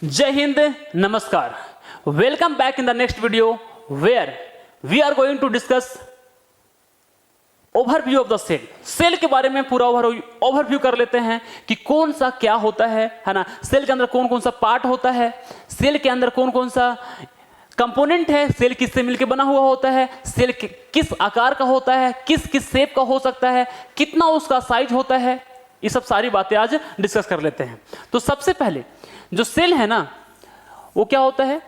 जय हिंद, नमस्कार। Welcome back in the next video where we are going to discuss overview of the cell. Cell के बारे में पूरा ओवरव्यू कर लेते हैं कि कौन सा क्या होता है ना। सेल के अंदर कौन कौन सा पार्ट होता है, सेल के अंदर कौन कौन सा कंपोनेंट है, सेल किससे मिलकर बना हुआ होता है, सेल किस आकार का होता है, किस किस शेप का हो सकता है, कितना उसका साइज होता है, ये सब सारी बातें आज डिस्कस कर लेते हैं। तो सबसे पहले जो सेल है ना, वो क्या होता है?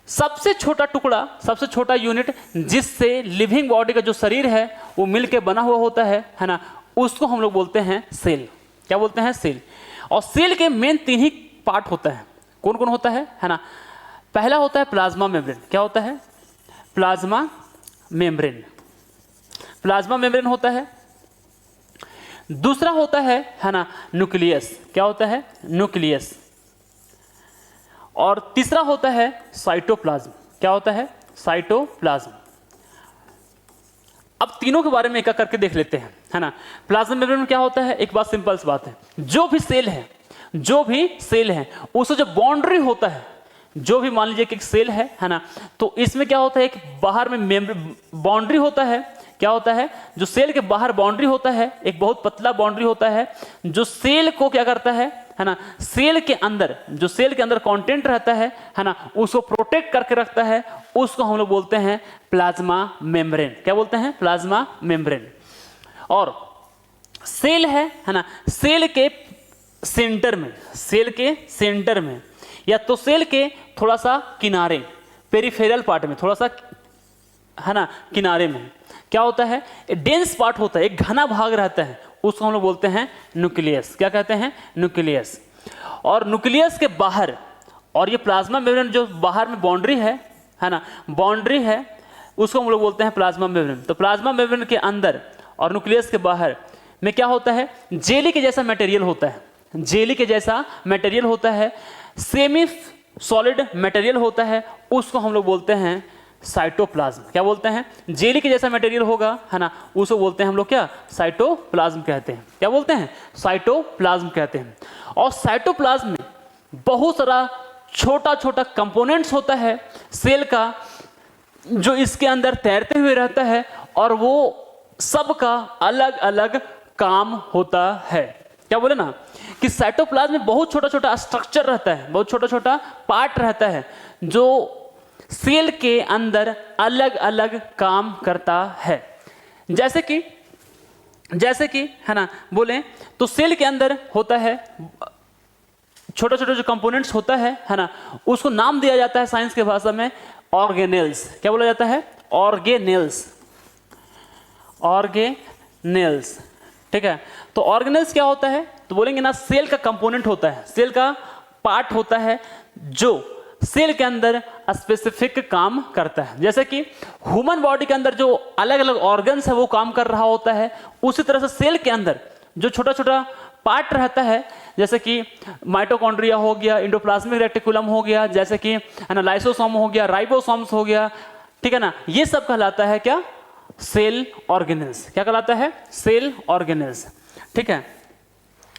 सबसे छोटा टुकड़ा, सबसे छोटा यूनिट जिससे लिविंग बॉडी का जो शरीर है वो मिलके बना हुआ होता है ना, उसको हम लोग बोलते हैं सेल। क्या बोलते हैं? सेल। और सेल के मेन तीन ही पार्ट होता है। कौन कौन होता है ना? पहला होता है प्लाज्मा मेम्ब्रेन। क्या होता है? Plasma membrane. प्लाज्मा मेम्ब्रेन होता है। दूसरा होता है ना न्यूक्लियस। क्या होता है? न्यूक्लियस। और तीसरा होता है साइटोप्लाज्म। क्या होता है? साइटोप्लाज्म। अब तीनों के बारे में एक एक करके देख लेते हैं, है ना। प्लाज्मा मेम्ब्रेन में क्या होता है? एक बात सिंपल सी बात है, जो भी सेल है उसका जो बाउंड्री होता है, जो भी मान लीजिए कि एक सेल है ना, तो इसमें क्या होता है? एक बाहर में बाउंड्री होता है। क्या होता है? जो सेल के बाहर बाउंड्री होता है, एक बहुत पतला बाउंड्री होता है, जो सेल को क्या करता है ना, सेल के अंदर जो सेल के अंदर कंटेंट रहता है ना, उसको प्रोटेक्ट करके रखता है, उसको हम लोग बोलते हैं प्लाज्मा मेम्ब्रेन। क्या बोलते हैं? Plasma membrane. और सेल है ना, सेल के सेंटर में या तो सेल के थोड़ा सा किनारे, पेरिफेरल पार्ट में, थोड़ा सा है ना किनारे में क्या होता है? डेंस पार्ट होता है, एक घना भाग रहता है, उसको हम लोग बोलते हैं न्यूक्लियस। क्या कहते हैं? न्यूक्लियस। और न्यूक्लियस के बाहर, और ये प्लाज्मा मेम्ब्रेन जो बाहर में बाउंड्री है ना, बाउंड्री है, उसको हम लोग बोलते हैं प्लाज्मा मेम्ब्रेन। तो प्लाज्मा मेम्ब्रेन के अंदर और न्यूक्लियस के बाहर में क्या होता है? जेली के जैसा मटेरियल होता है। जेली के जैसा मटेरियल होता है, सेमी सॉलिड मटेरियल होता है, उसको हम लोग बोलते हैं साइटोप्लाज्म। क्या बोलते हैं? जेली के जैसा मटेरियल होगा है ना, उसको बोलते हैं हम लोग क्या? साइटोप्लाज्म कहते हैं। क्या बोलते हैं? साइटोप्लाज्म कहते हैं। और साइटोप्लाज्म में बहुत सारा छोटा छोटा कंपोनेंट्स होता है सेल का, जो इसके अंदर तैरते हुए रहता है, और वो सबका अलग अलग काम होता है। क्या बोले ना कि साइटोप्लाज्म में बहुत छोटा छोटा स्ट्रक्चर रहता है, बहुत छोटा छोटा पार्ट रहता है, जो सेल के अंदर अलग अलग काम करता है। जैसे कि है ना बोले तो सेल के अंदर होता है छोटा छोटा जो कंपोनेंट्स होता है ना, उसको नाम दिया जाता है साइंस के भाषा में ऑर्गेनेल्स। क्या बोला जाता है? ऑर्गेनेल्स। ऑर्गेनेल्स। ठीक है। तो ऑर्गेनेल्स क्या होता है? तो बोलेंगे ना, सेल का कंपोनेंट होता है, सेल का पार्ट होता है जो सेल के अंदर स्पेसिफिक काम करता है। जैसे कि ह्यूमन बॉडी के अंदर जो अलग अलग ऑर्गन्स है वो काम कर रहा होता है, उसी तरह से सेल के अंदर जो छोटा छोटा पार्ट रहता है, जैसे कि माइटोकॉन्ड्रिया हो गया, एंडोप्लाज्मिक रेटिकुलम हो गया, जैसे कि लाइसोसोम हो गया, राइबोसोम्स हो गया, ठीक है ना, ये सब कहलाता है क्या? Cell organelles. क्या कहलाता है? Cell organelles. ठीक है।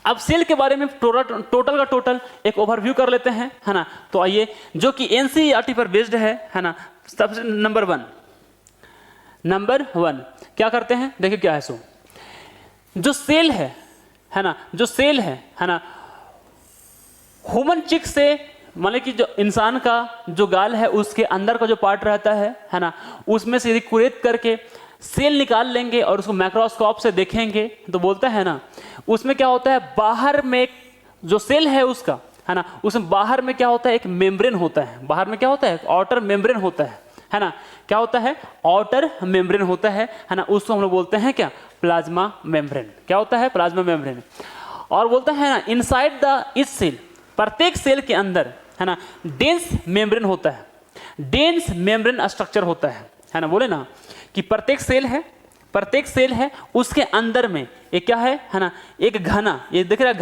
अब सेल के बारे में टोटल का टोटल एक ओवरव्यू कर लेते हैं, है ना। तो आइए, जो कि एनसीईआरटी पर बेस्ड है ना। सबसे नंबर वन क्या करते हैं? देखिए क्या है सो, जो सेल है ना, जो सेल है ना, ह्यूमन चिक से, मान लीजिए कि जो इंसान का जो गाल है उसके अंदर का जो पार्ट रहता है ना, उसमें से यदि कुरेद करके सेल निकाल लेंगे और उसको माइक्रोस्कोप से देखेंगे तो बोलता है ना, उसमें क्या होता है? बाहर में जो सेल है उसका, है ना, उसमें बाहर में क्या होता है? एक मेम्ब्रेन होता है। बाहर में क्या होता है? आउटर मेम्ब्रेन होता है ना। क्या होता है? आउटर मेम्ब्रेन होता है ना, उसको हम लोग बोलते हैं क्या? Plasma membrane. क्या होता है? Plasma membrane. और बोलता है ना, इनसाइड द इस सेल, प्रत्येक सेल के अंदर है ना डेंस मेम्ब्रेन होता है, डेंस मेम्ब्रेन स्ट्रक्चर होता है ना। बोले ना कि प्रत्येक सेल है, उसके अंदर में एक क्या है ना, एक घना, ये दिख रहा है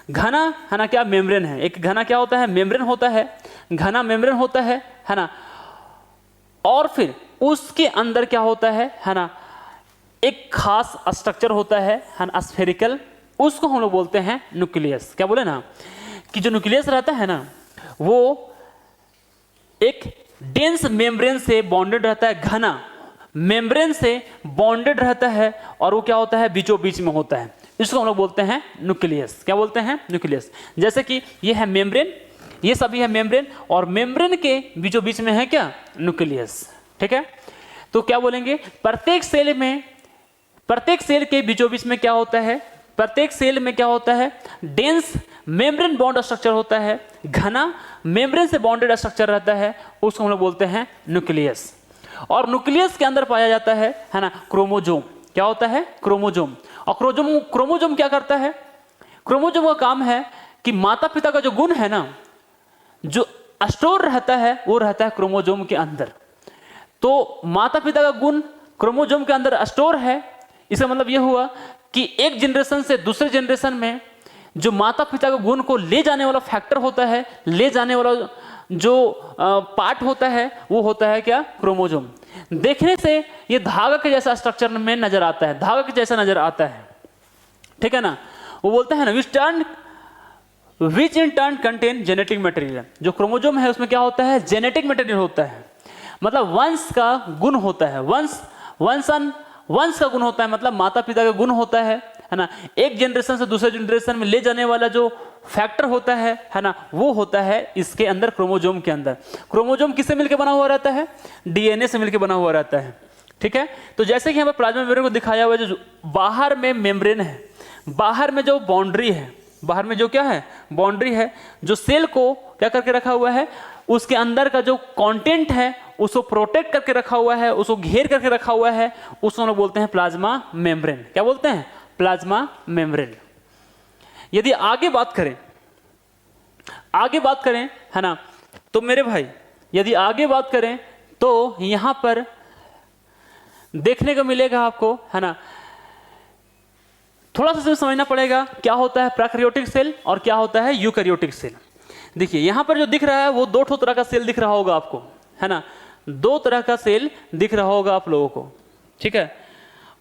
घना है ना, क्या? मेम्ब्रेन है। एक घना क्या होता है? मेम्ब्रेन होता है, घना मेम्ब्रेन होता है ना। और फिर उसके अंदर क्या होता है ना, एक खास स्ट्रक्चर होता है ना, स्फेरिकल, उसको हम लोग बोलते हैं न्यूक्लियस। क्या बोले ना कि जो न्यूक्लियस रहता है ना, वो एक डेंस मेम्ब्रेन से बॉन्डेड रहता है, घना मेम्ब्रेन से बॉन्डेड रहता है, और वो क्या होता है, बीचों बीच में होता है। इसको हम लोग बोलते हैं न्यूक्लियस। क्या बोलते हैं? न्यूक्लियस। जैसे कि ये है मेम्ब्रेन, ये सभी है मेम्ब्रेन, और मेम्ब्रेन के बीचों बीच में है क्या, न्यूक्लियस। ठीक है, तो क्या बोलेंगे, प्रत्येक सेल के बीचों बीच में क्या होता है, प्रत्येक सेल में क्या होता है, डेंस मेम्ब्रेन बॉन्ड स्ट्रक्चर होता है, घना मेम्ब्रेन से बॉन्डेड स्ट्रक्चर रहता है, उसको हम लोग बोलते हैं न्यूक्लियस। और न्यूक्लियस के अंदर पाया जाता है ना, क्रोमोजोम। क्या होता है? क्रोमोजोम। और क्रोमोजोम क्या करता है? क्रोमोजोम का काम है कि माता पिता का जो गुण है ना, जो स्टोर रहता है, वो रहता है क्रोमोजोम के अंदर। तो माता पिता का गुण क्रोमोजोम के अंदर स्टोर है। इसका मतलब यह हुआ कि एक जनरेशन से दूसरे जनरेशन में जो माता पिता के गुण को ले जाने वाला फैक्टर होता है, ले जाने वाला जो पार्ट होता है, वो होता है क्या, क्रोमोजोम। देखने से ये धागा के जैसा स्ट्रक्चर में नजर आता है, धागा के जैसा नजर आता है। ठीक है ना, वो बोलते हैं ना, which in turn contain genetic material. जो क्रोमोजोम है उसमें क्या होता है, जेनेटिक मटेरियल होता है, मतलब वंश का गुण होता है, वंश का गुण होता है, मतलब माता पिता का गुण होता है ना। एक जनरेशन से दूसरे जनरेशन में ले जाने वाला जो फैक्टर होता है ना, वो होता है इसके अंदर, क्रोमोजोम के अंदर। क्रोमोजोम किससे मिलकर बना हुआ रहता है? डीएनए से मिलकर बना हुआ रहता है। ठीक है, तो जैसे कि यहाँ पर प्लाज्मा मेम्ब्रेन को दिखाया हुआ है, जो बाहर में मेम्ब्रेन है, बाहर में जो बाउंड्री है, बाहर में जो क्या है, बाउंड्री है, जो सेल को क्या करके रखा हुआ है, उसके अंदर का जो कंटेंट है उसको प्रोटेक्ट करके रखा हुआ है, उसको घेर करके रखा हुआ है, उसको हम लोग बोलते हैं प्लाज्मा मेम्ब्रेन। क्या बोलते हैं? Plasma membrane. यदि आगे बात करें है ना, तो मेरे भाई यदि आगे बात करें तो यहां पर देखने को मिलेगा आपको, है ना, थोड़ा सा समझना पड़ेगा क्या होता है प्रोकैरियोटिक सेल और क्या होता है यूकैरियोटिक सेल। देखिए यहां पर जो दिख रहा है वो दो तरह का सेल दिख रहा होगा आपको, है ना, दो तरह का सेल दिख रहा होगा आप लोगों को। ठीक है,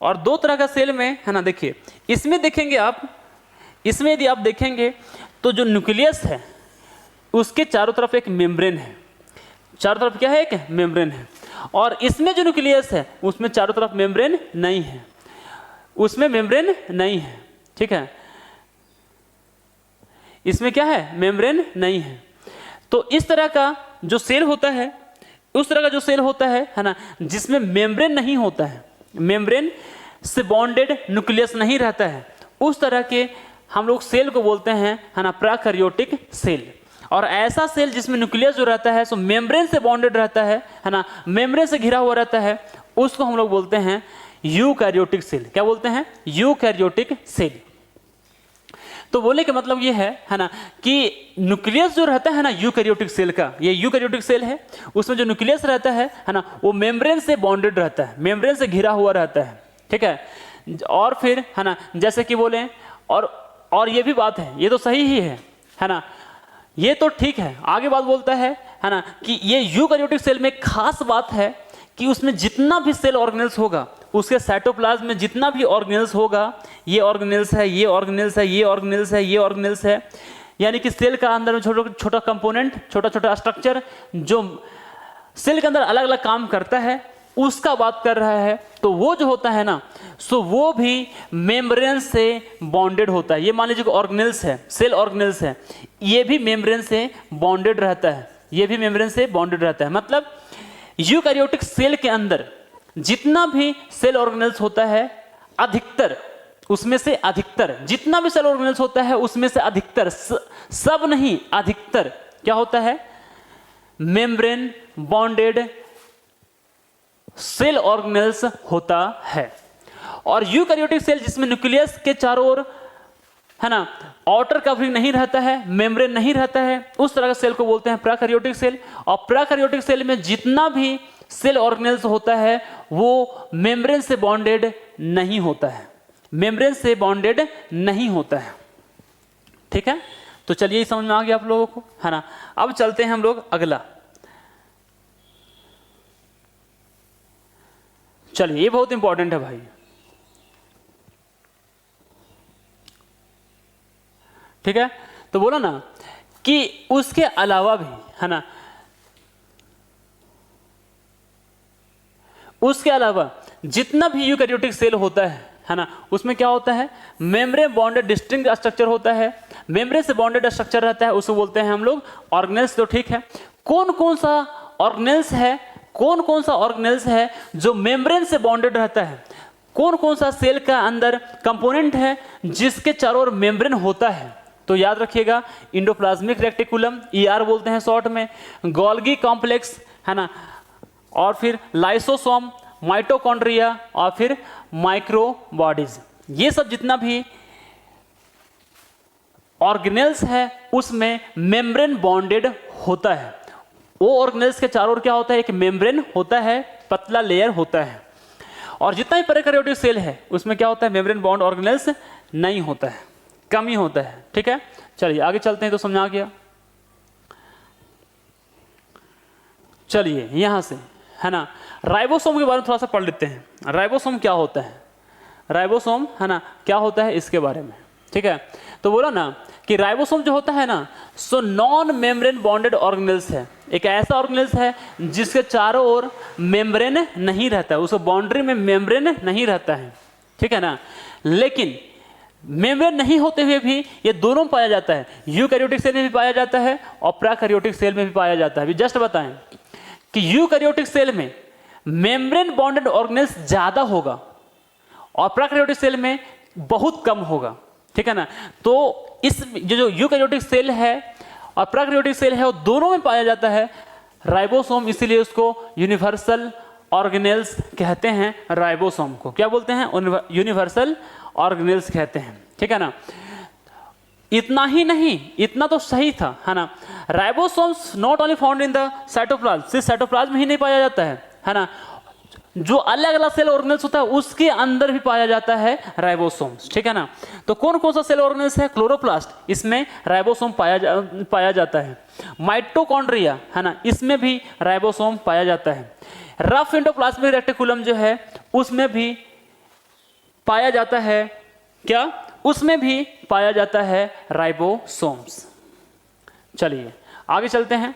और दो तरह का सेल में, है ना, देखिए इसमें देखेंगे आप, इसमें यदि आप देखेंगे तो जो न्यूक्लियस है उसके चारों तरफ एक मेम्ब्रेन है, चारों तरफ क्या है, एक मेम्ब्रेन है। और इसमें जो न्यूक्लियस है उसमें चारों तरफ मेम्ब्रेन नहीं है, उसमें मेम्ब्रेन नहीं है। ठीक है, इसमें क्या है, मेम्ब्रेन नहीं है। तो इस तरह का जो सेल होता है, उस तरह का जो सेल होता है ना, जिसमें मेम्ब्रेन नहीं होता है, मेम्ब्रेन से बॉन्डेड न्यूक्लियस नहीं रहता है, उस तरह के हम लोग सेल को बोलते हैं, है ना, प्रोकैरियोटिक सेल। और ऐसा सेल जिसमें न्यूक्लियस जो रहता है सो मेम्ब्रेन से बॉन्डेड रहता है ना, मेम्ब्रेन से घिरा हुआ रहता है, उसको हम लोग बोलते हैं यूकैरियोटिक सेल। क्या बोलते हैं? Eukaryotic cell. तो बोले कि मतलब ये है ना, कि न्यूक्लियस जो रहता है ना यूकैरियोटिक सेल का, ये यूकैरियोटिक सेल है, उसमें जो न्यूक्लियस रहता है ना, वो मेम्ब्रेन से बॉन्डेड रहता है, मेम्ब्रेन से घिरा हुआ रहता है। ठीक है, और फिर है ना, जैसे कि बोले, और ये भी बात है, ये तो सही ही है ना, ये तो ठीक है। आगे बात बोलता है ना, कि ये यूकैरियोटिक सेल में खास बात है कि उसमें जितना भी सेल ऑर्गेनेल्स होगा, उसके साइटोप्लाज्म में जितना भी ऑर्गेनेल्स होगा, ये ऑर्गेनेल्स है, ये ऑर्गेनेल्स है, ये ऑर्गेनेल्स है, ये ऑर्गेनेल्स है, यानी कि सेल का अंदर में छोटा छोटा कंपोनेंट, छोटा छोटा स्ट्रक्चर जो सेल के अंदर अलग अलग काम करता है, उसका बात कर रहा है। तो वो जो होता है ना, सो वो भी मेम्ब्रेन से बॉन्डेड होता है। ये मान लीजिए ऑर्गेनेल्स है, सेल ऑर्गेनेल्स है, ये भी मेम्ब्रेन से बॉन्डेड रहता है, ये भी मेम्ब्रेन से बॉन्डेड रहता है। मतलब यूकैरियोटिक सेल के अंदर जितना भी सेल ऑर्गेनेल्स होता है, अधिकतर उसमें से अधिकतर, जितना भी सेल ऑर्गेनेल्स होता है उसमें से अधिकतर, सब नहीं, अधिकतर क्या होता है, मेम्ब्रेन बॉन्डेड सेल ऑर्गेनेल्स होता है। और यूकैरियोटिक सेल जिसमें न्यूक्लियस के चारों ओर, है ना, आउटर कवरिंग नहीं रहता है, मेम्ब्रेन नहीं रहता है, उस तरह का सेल को बोलते हैं प्रोकैरियोटिक सेल। और प्रोकैरियोटिक सेल में जितना भी सेल ऑर्गेनेल्स होता है वो मेम्ब्रेन से बॉन्डेड नहीं होता है, मेम्ब्रेन से बॉन्डेड नहीं होता है। ठीक है, तो चलिए समझ में आ गया आप लोगों को, है ना। अब चलते हैं हम लोग अगला। चलिए, ये बहुत इंपॉर्टेंट है भाई। ठीक है, तो बोला ना कि उसके अलावा भी, है ना, उसके अलावा जितना भी यूकैरियोटिक सेल होता है ना, उसमें क्या होता है, मेम्ब्रेन बॉन्डेड डिस्टिंक्ट स्ट्रक्चर होता है, मेम्ब्रेन से बॉन्डेड स्ट्रक्चर रहता है, उसको बोलते हैं हम लोग ऑर्गेनेल्स। तो ठीक है, कौन कौन सा ऑर्गेनेल्स है, कौन कौन सा ऑर्गेनेल्स है जो मेम्ब्रेन से बॉन्डेड रहता है, कौन कौन सा सेल का अंदर कंपोनेंट है जिसके चारों ओर मेम्ब्रेन होता है? तो याद रखिएगा, इंडोप्लाज्मिक रेक्टिकुलम, ईआर बोलते हैं शॉर्ट में, गोल्गी कॉम्प्लेक्स, है ना, और फिर लाइसोसोम, माइटोकॉन्ड्रिया, और फिर माइक्रो बॉडीज। ये सब जितना भी ऑर्गेनेल्स है उसमें मेम्ब्रेन बॉन्डेड होता है। वो ऑर्गेनेल्स के चारों ओर क्या होता है, एक मेम्ब्रेन होता है, पतला लेयर होता है। और जितना ही प्रोकैरियोटिक सेल है उसमें क्या होता है, मेम्ब्रेन बॉन्ड ऑर्गेनेल्स नहीं होता है, कम ही होता है। ठीक है, चलिए आगे चलते हैं। तो समझा गया। चलिए यहां से, है ना, राइबोसोम के बारे में थोड़ा सा पढ़ लेते हैं। राइबोसोम क्या होता है, राइबोसोम, है ना, क्या होता है इसके बारे में। ठीक है, तो बोला ना कि राइबोसोम जो होता है ना, so non membrane bonded organelles है। एक ऐसा ऑर्गेनेल्स है जिसके चारों ओर मेम्ब्रेन नहीं रहता है, उसको बाउंड्री में मेम्ब्रेन नहीं रहता है। ठीक है ना, लेकिन मेम्ब्रेन नहीं होते हुए भी ये दोनों पाया जाता है, यूकैरियोटिक सेल में भी पाया जाता है और प्रोकैरियोटिक सेल में भी पाया जाता है। अभी जस्ट बताएं कि यूकैरियोटिक सेल में मेम्ब्रेन बॉन्डेड ऑर्गेनेल्स ज्यादा होगा और प्रोकैरियोटिक सेल में बहुत कम होगा। ठीक है ना, तो इस जो यूकैरियोटिक सेल है और प्रोकैरियोटिक सेल है वो दोनों में पाया जाता है राइबोसोम, इसीलिए उसको यूनिवर्सल ऑर्गेनेल्स कहते हैं। राइबोसोम को क्या बोलते हैं, यूनिवर्सल ऑर्गेनेल्स कहते हैं। ठीक है ना, इतना ही नहीं, इतना तो सही था, है ना, ribosomes not only found in the cytoplasm, सिर्फ साइटोप्लाज्म ही नहीं पाया जाता है ना, जो अलग अलग सेल ऑर्गेनेल्स होता है उसके अंदर भी पाया जाता है राइबोसोम्स। ठीक है ना, तो कौन कौन सा सेल ऑर्गेनेल्स है, क्लोरोप्लास्ट, इसमें राइबोसोम पाया जाता है। माइटोकॉन्ड्रिया, है ना, इसमें भी राइबोसोम पाया जाता है। रफ एंडोप्लाज्मिक रेटिकुलम जो है उसमें भी पाया जाता है, क्या, उसमें भी पाया जाता है राइबोसोम्स। चलिए आगे चलते हैं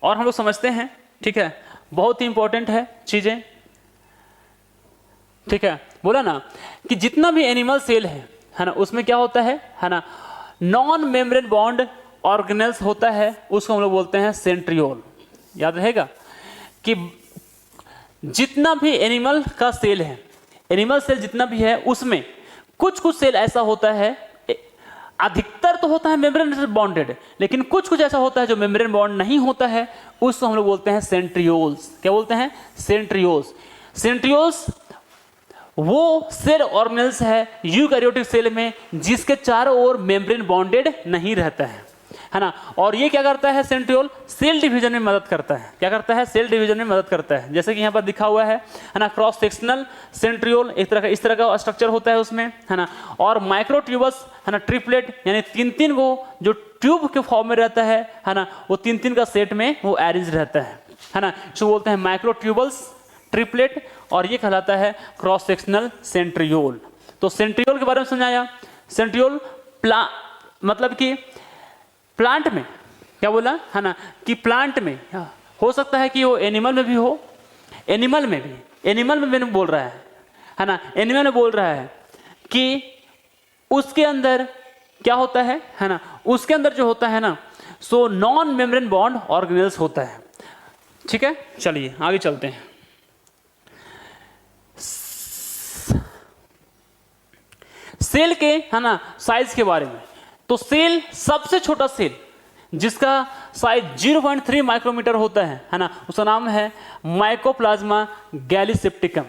और हम लोग समझते हैं। ठीक है, बहुत ही इंपॉर्टेंट है चीजें। ठीक है, बोला ना कि जितना भी एनिमल सेल है ना, उसमें क्या होता है ना, नॉन मेम्ब्रेन बॉन्ड ऑर्गेनेल्स होता है, उसको हम लोग बोलते हैं सेंट्रियोल। याद रहेगा कि जितना भी एनिमल का सेल है, एनिमल सेल जितना भी है उसमें कुछ कुछ सेल ऐसा होता है, अधिकतर तो होता है मेम्ब्रेन बॉन्डेड, लेकिन कुछ कुछ ऐसा होता है जो मेम्ब्रेन बॉन्ड नहीं होता है, उसको हम लोग बोलते हैं सेंट्रियोल्स। क्या बोलते हैं, सेंट्रियोल्स। सेंट्रियोल्स वो सेल ऑर्गेनेल्स है यूकैरियोटिक सेल में जिसके चारों ओर मेम्ब्रेन बॉन्डेड नहीं रहता है ना, और ये क्या करता है, सेंट्रियोल सेल डिवीजन में मदद करता है। क्या करता है, सेल डिवीजन में मदद करता है। जैसे कि यहाँ पर दिखा हुआ है ना, क्रॉस सेक्शनल सेंट्रियोल, एक तरह का इस तरह का स्ट्रक्चर होता है उसमें, है ना, और माइक्रोट्यूबस, है ना, ट्रिपलेट, यानी तीन तीन को जो ट्यूब के फॉर्म में रहता है ना, वो तीन तीन का सेट में वो अरेंज रहता है ना, इसको बोलते हैं माइक्रोट्यूबल्स, ट्रिपलेट, और ये कहलाता है क्रॉस सेक्शनल सेंट्रियोल। तो सेंट्रियोल के बारे में समझाया। सेंट्रियोल मतलब कि प्लांट में, क्या बोला, है ना, कि प्लांट में हो सकता है कि वो एनिमल में भी हो, एनिमल में मैंने बोल रहा है ना, एनिमल में बोल रहा है कि उसके अंदर क्या होता है ना, उसके अंदर जो होता है ना, so non membrane bond organelles होता है। ठीक है, चलिए आगे चलते हैं। सेल के, है ना, साइज के बारे में। तो सेल, सबसे छोटा सेल जिसका साइज 0.3 माइक्रोमीटर होता है ना, उसका नाम है माइकोप्लाज्मा गैलीसेप्टिकम।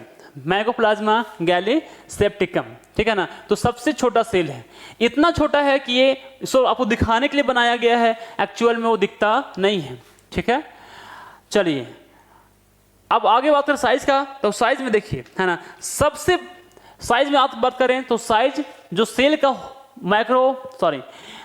Mycoplasma gallisepticum. ठीक है ना, तो सबसे छोटा सेल है, इतना छोटा है कि ये इसको आपको दिखाने के लिए बनाया गया है, एक्चुअल में वो दिखता नहीं है। ठीक है, चलिए अब आगे बात करें साइज का। तो साइज में देखिए, है ना, सबसे साइज में आप बात करें तो साइज जो सेल का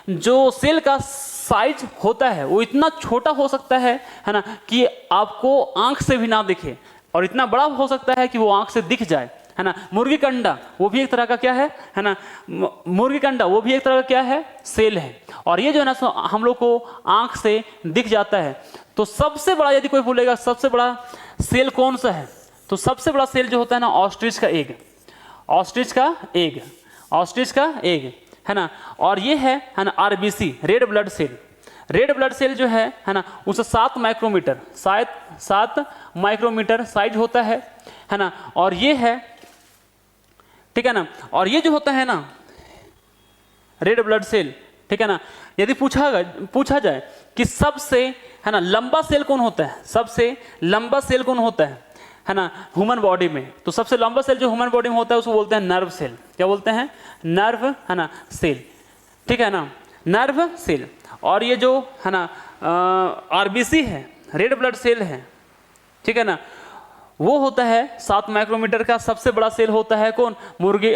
जो सेल का साइज होता है वो इतना छोटा हो सकता है ना, कि आपको आंख से भी ना दिखे, और इतना बड़ा हो सकता है कि वो आंख से दिख जाए, है ना। मुर्गी का अंडा वो भी एक तरह का क्या है ना, मुर्गी का अंडा वो भी एक तरह का क्या है, सेल है। और ये जो है ना हम लोग को आंख से दिख जाता है। तो सबसे बड़ा यदि कोई बोलेगा सबसे बड़ा सेल कौन सा है, तो सबसे बड़ा सेल जो होता है ना ऑस्ट्रिच का एग, ऑस्ट्रिच का एग, ऑस्ट्रिच का एग है ना। और ये है ना RBC, red blood cell. Red blood cell जो है ना उससे 7 माइक्रोमीटर, शायद 7 माइक्रोमीटर साइज होता है ना। और ये है, ठीक है ना। और ये जो होता है ना रेड ब्लड सेल, ठीक है ना, यदि पूछा जाए कि सबसे है ना लंबा सेल कौन होता है, सबसे लंबा सेल कौन होता है ना ह्यूमन बॉडी में, तो सबसे लंबा सेल जो ह्यूमन बॉडी में होता है उसको बोलते हैं नर्व सेल। क्या बोलते हैं, नर्व है ना सेल, ठीक है ना, नर्व सेल। और ये जो है ना आरबीसी है, रेड ब्लड सेल है, ठीक है ना, वो होता है 7 माइक्रोमीटर का। सबसे बड़ा सेल होता है कौन, मुर्गी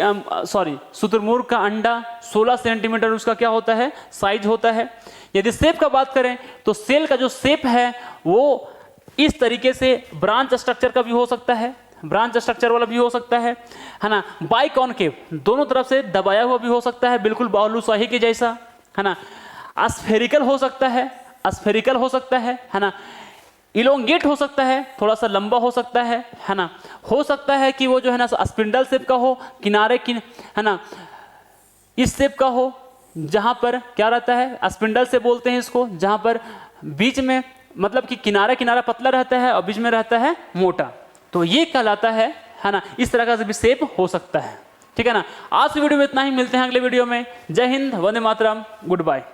शुतुरमुर्ग का अंडा 16 सेंटीमीटर उसका क्या होता है, साइज होता है। यदि शेप का बात करें तो सेल का जो शेप है वो इस तरीके से ब्रांच स्ट्रक्चर का भी हो सकता है, ब्रांच स्ट्रक्चर वाला भी हो सकता है ना। बाइकॉनकेव, दोनों तरफ से दबाया हुआ भी हो सकता है, बिल्कुल बालूशाही के जैसा है ना। स्फेरिकल हो सकता है, स्फेरिकल हो सकता है ना। इलोंगेट हो सकता है, थोड़ा सा लंबा हो सकता है ना। हो सकता है कि वो जो है ना स्पिंडल शेप का हो, किनारे की है ना इस शेप का हो, जहां पर क्या रहता है, स्पिंडल से बोलते हैं इसको, जहां पर बीच में मतलब कि किनारा पतला रहता है और बीच में रहता है मोटा, तो ये कहलाता है ना। इस तरह का भी शेप हो सकता है, ठीक है ना। आज की वीडियो में इतना ही, मिलते हैं अगले वीडियो में। जय हिंद, वंदे मातरम, गुड बाय।